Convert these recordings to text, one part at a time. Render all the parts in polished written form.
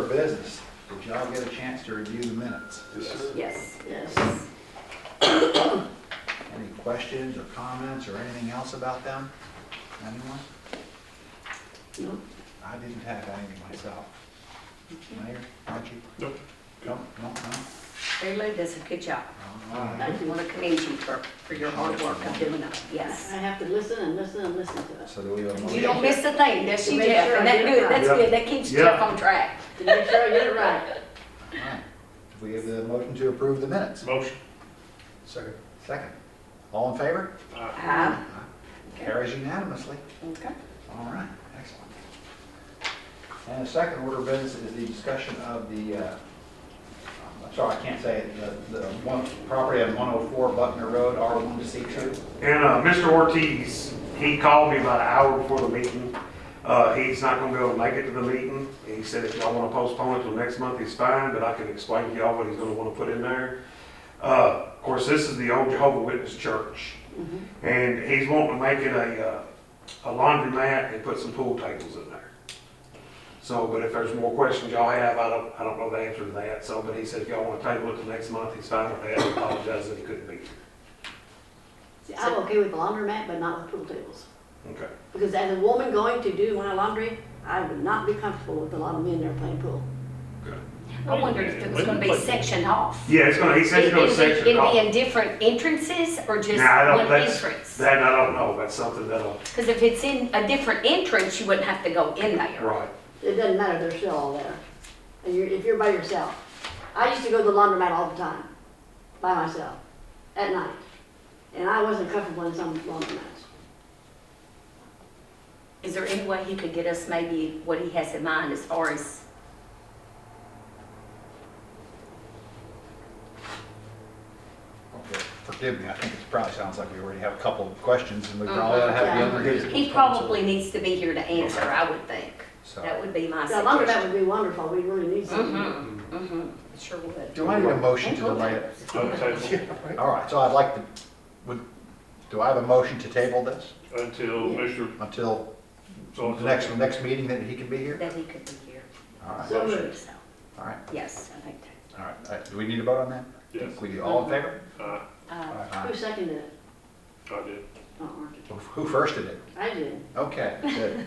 business. Did y'all get a chance to review the minutes? Yes. Yes. Any questions or comments or anything else about them? Anyone? No. I didn't have any myself. Mayor, Archie? Nope. No, no, Lulu does a good job. no? All right. I want to commend you for your hard work of doing it. Yes. I have to listen and listen and listen to it. So do we have a You motion? don't miss a thing, does she, To make Jeff? sure And I that get it good, right. that's Yeah. good. That keeps Yeah. Jeff on track. To make sure I get it right. All right. Do we have the motion to approve the minutes? Motion. Second. Second. All in favor? Ah, Carries unanimously. okay. All right, excellent. And the second order of business is the discussion of the, I'm sorry, I can't say it, the one property on 104 Buckner Road, R1 to C2. And Mr. Ortiz, he called me about an hour before the meeting. He's not gonna be able to make it to the meeting. He said if y'all wanna postpone it till next month, he's fine, but I can explain to y'all what he's gonna wanna put in there. Of course, this is the old Jehovah's Witness church. And he's wanting to make it a laundromat and put some pool tables in there. So, but if there's more questions y'all have, I don't know the answer to that. So, but he said if y'all wanna table it till next month, he's fine with that. He apologizes that he couldn't be here. See, I'm okay with the laundromat, but not with pool tables. Okay. Because as a woman going to do my laundry, I would not be comfortable with a lot of men there playing pool. I wondered if it was going to be sectioned off. Yeah, he said he's gonna section it It'd off. be in different entrances or just Nah, I don't, one that's, entrance? that I don't know, that's something that'll, Because if it's in a different entrance, you wouldn't have to go in there. right. It doesn't matter, they're still all there. And if you're by yourself. I used to go to the laundromat all the time, by myself, at night. And I wasn't comfortable in some laundromats. Is there any way he could get us maybe what he has in mind as far as, Okay, forgive me, I think it probably sounds like we already have a couple of questions and we probably ought to have the other his. he probably needs to be here to answer, I would think. So, That would be my The laundromat suggestion. would be wonderful, we really need some. Sure would. do I need a motion to delay it? All right, so I'd like to, do I have a motion to table this Until Yeah. Mr. until So the next meeting that he can be here? That he could be here. All right, So I moved. think so. all right, Yes, I think that. all right. Do we need to vote on that? Yes. We do, all in favor? I Aye. Who seconded it? did. Who firsted it? I did. Okay, good.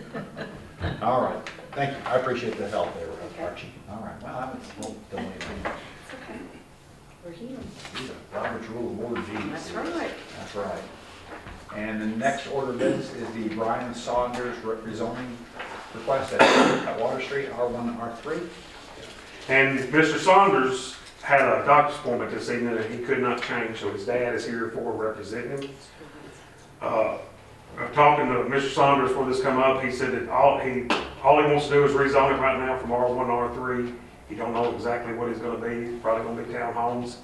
All right, thank you, I appreciate the help there, Okay. Archie. All right, well, that was a little delayed. It's okay. We're here. These are Robert's Rule of Order G. That's right. That's right. And the next order of business is the Brian Saunders rezoning request at Water Street, R1, R3. And Mr. Saunders had a doctor's appointment this evening that he could not change, so his dad is here for representing him. Talking to Mr. Saunders before this come up, he said that all he wants to do is rezone it right now from R1 to R3. He don't know exactly what he's gonna be, probably gonna be townhomes.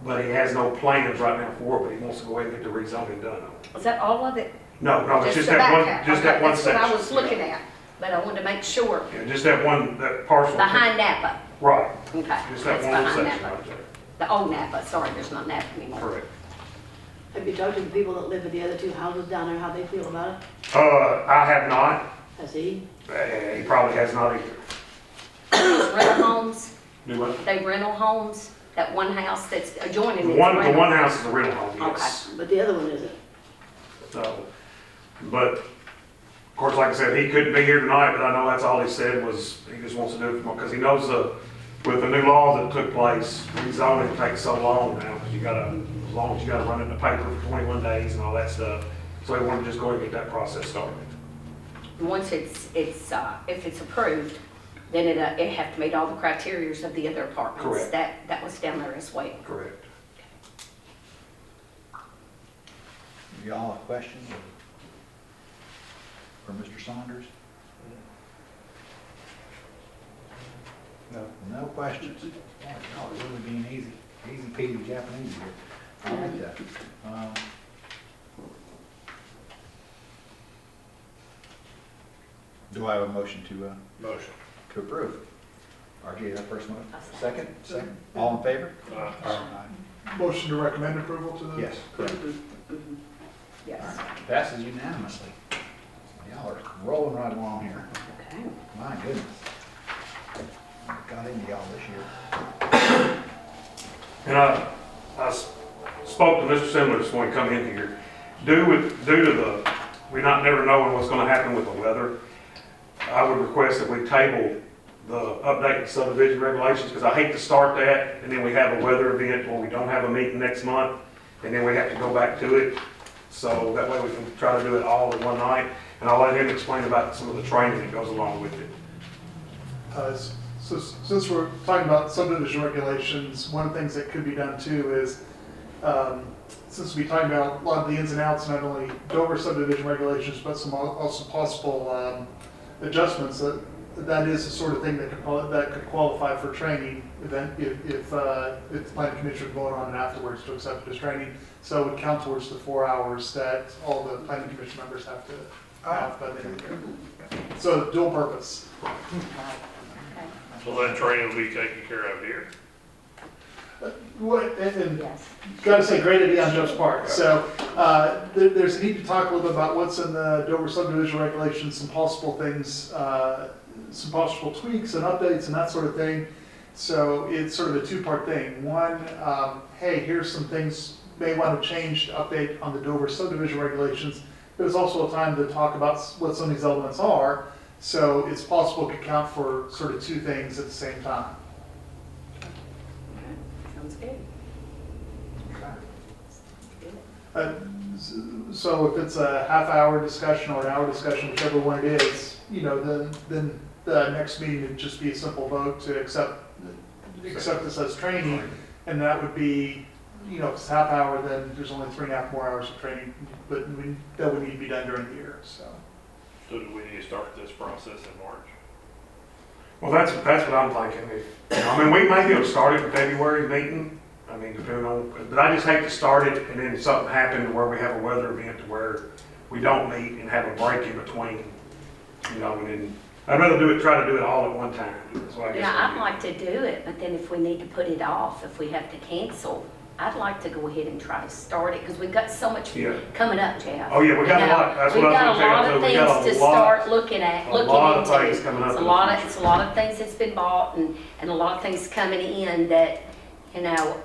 But he has no plans right now for it, but he wants to go ahead and get the rezoning done on it. Is that all of it? No, it's just the that one, back half. just Okay, that one that's section. what I was looking at, but I wanted to make sure. Yeah, just that one, that parcel. Behind Napa. Right, Okay. just That's that one behind section Napa. right there. The old Napa, sorry, there's not Napa anymore. Correct. Have you talked to the people that live at the other two houses down there, how they feel about it? I have not. Has he? He probably has not either. Those rental homes, Do what? they rental homes, that one house that's adjoining The is one rental. house is a rental home, yes. But the other one isn't. So, but, of course, like I said, he couldn't be here tonight, but I know that's all he said was, he just wants to do it, because he knows with the new laws that took place, rezoning takes so long now, because you gotta, as long as you gotta run it in the paper for 21 days and all that stuff. So he wanted to just go ahead and get that process started. Once if it's approved, then it have to meet all the criterias of the other apartments. Correct. That was down there as well. Correct. Y'all have questions for Mr. Saunders? No. No questions? Boy, y'all are really being easy peasy Japanese here. I like that. Do I have a motion Motion. to approve? RG, that first one? Second? Second. All in favor? Aye. Motion to recommend approval to the? Yes, correct. Yes. All right. Passes unanimously. Y'all are rolling right along here. Okay. My goodness. And spoke to Mr. Simmonds when he come in here. Due to we not never knowing what's gonna happen with the weather, I would request that we table the updated subdivision regulations, because I hate to start that, and then we have a weather event where we don't have a meeting next month, and then we have to go back to it. So that way we can try to do it all in one night, and I'll let him explain about some of the training that goes along with it. So since we're talking about subdivision regulations, one of the things that could be done too is, since we're talking about a lot of the ins and outs, not only Dover subdivision regulations, but some also possible adjustments, that is the sort of thing that could qualify for training event if the planning commission is going on and afterwards to accept it as training. So it would count towards the 4 hours that all the planning commission members have to have by the end of the year. So dual purpose. So that training will be taken care of here? And Yes. gotta say, great idea on Joe's part. So, there's a need to talk a little bit about what's in the Dover subdivision regulations, some possible things, some possible tweaks and updates and that sort of thing. So it's sort of a two-part thing. One, hey, here's some things may want to change to update on the Dover subdivision regulations. But it's also a time to talk about what some of these elements are. So it's possible it could count for sort of two things at the same time. Sounds good. So if it's a half-hour discussion or an hour discussion, whichever one it is, then the next meeting would just be a simple vote to accept this as training, and that would be, if it's half hour, then there's only 3.5 more hours of training, but that would need to be done during the year, so. So do we need to start this process in March? Well, that's what I'm thinking. We might be able to start it in February meeting. I mean, depending on, but I just hate to start it and then something happen where we have a weather event to where we don't meet and have a break in between, and then I'd rather try to do it all at one time. That's why I guess. Yeah, I'd like to do it, but then if we need to put it off, if we have to cancel, I'd like to go ahead and try to start it, because we've got so much Yeah. coming up, Jeff. Oh, yeah, we got a lot. That's what I was gonna say. We've got a lot of We got a things to lot- start looking a lot of things into. coming up It's a in the lot of, future. it's a lot of things that's been bought and a lot of things coming in that,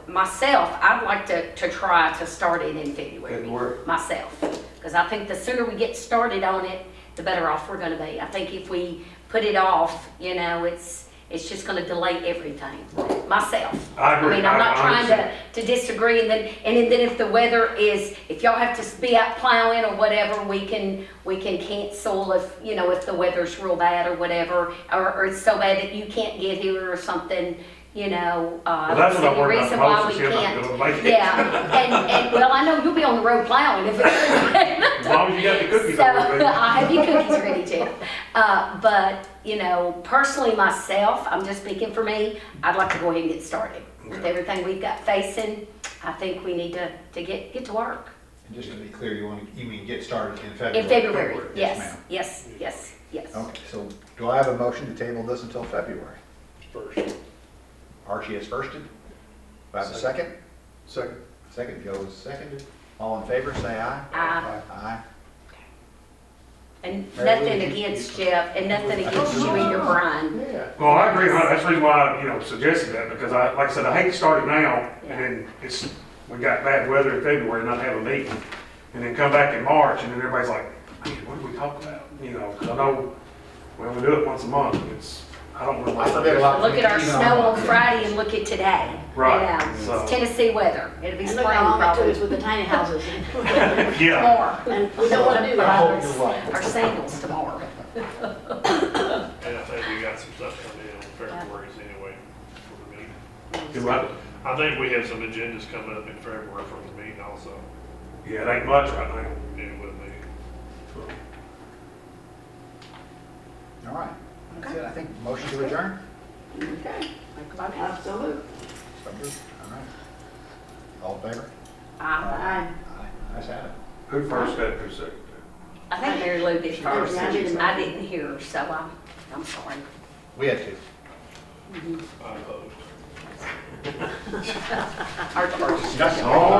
myself, I'd like to try to start it in February, myself. Because I think the sooner we get started on it, the better off we're gonna be. I think if we put it off, it's just gonna delay everything, myself. I agree. mean, I'm not I trying understand. to disagree, and then if the weather is, if y'all have to be out plowing or whatever, we can cancel if the weather's real bad or whatever, or it's so bad that you can't get here or something, Well, I that's don't what see I any worry about reason why most, we is him not can't. gonna make it. Yeah, well, I know you'll be on the road plowing if it's. As long as you got the cookies So, over there. I have your cookies ready, Jeff. But, personally myself, I'm just speaking for me, I'd like to go ahead and get started. With Okay. everything we've got facing, I think we need to get to work. And just to be clear, you mean get started in February? In February, Yes, yes, ma'am. yes. Okay, so do I have a motion to table this until February? First. Archie has firsted. Do I have a second? Second. Second, Joe is seconded. All in favor, say aye. Aye. Aye. And Mary Lou, nothing you- against Jeff, and nothing against you and your Brian. Yeah. Well, I agree, that's the reason why I, suggested that, because like I said, I hate to start it now, and then we got bad weather in February, not have a meeting, and then come back in March, and then everybody's like, man, what did we talk about? Because I know, we only do it once a month, I don't remember. I forget a lot. Look at our You know, snow on Friday and look at today. Right, It's so- Tennessee weather. It'll be And spring look how long it took us probably. with the tiny houses. Yeah, Tomorrow. And we don't want to do I that. hope you're right. Our sandals tomorrow. And I think we got some stuff coming in on February's anyway for the meeting. do I? I think we have some agendas coming up in February for the meeting also. Yeah, it ain't much right now. It will be. All right, that's it, I think, motion to adjourn? Okay. Absolutely. So moved. All right. All in favor? Aye. Aye, ayes have it. Who first got, who second? I think Mary Lou did first. Yeah, I did. I didn't hear her, so I'm sorry. We had two. I opposed. Our first. Discussion. All right.